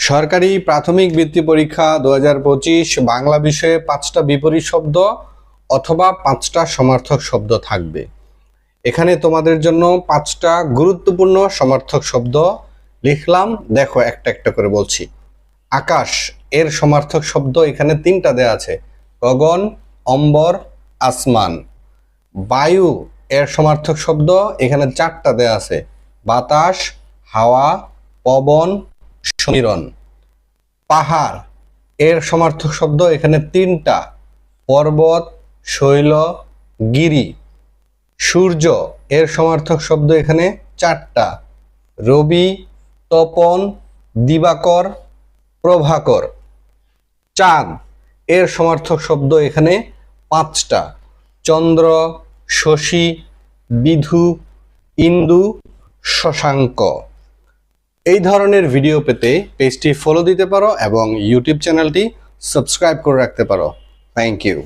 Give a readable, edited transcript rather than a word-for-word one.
সরকারি প্রাথমিক বৃত্তি পরীক্ষা 2025 বাংলা বিষয়ে 5টা বিপরীত শব্দ অথবা 5টা সমার্থক শব্দ থাকবে। এখানে তোমাদের জন্য 5টা গুরুত্বপূর্ণ সমার্থক শব্দ লিখলাম, দেখো একটা একটা করে বলছি। আকাশ এর সমার্থক শব্দ এখানে 3টা দেয়া আছে, গগন, অম্বর, আসমান। বায়ু এর সমার্থক শব্দ এখানে 4টা দেয়া আছে, বাতাস, হাওয়া, পবন, সমীরণ। পাহাড় এর সমার্থক শব্দ এখানে 3টা, পর্বত, শৈল, গিরি। সূর্য এর সমার্থক শব্দ এখানে 4টা, রবি, তপন, দিবাকর, প্রভাকর। চাঁদ এর সমার্থক শব্দ এখানে 5টা, চন্দ্র, শশী, বিধু, ইন্দু, শশাঙ্ক। এই ধরনের ভিডিও পেতে পেজটি ফলো দিতে পারো এবং ইউটিউব চ্যানেলটি সাবস্ক্রাইব করে রাখতে পারো। Thank you.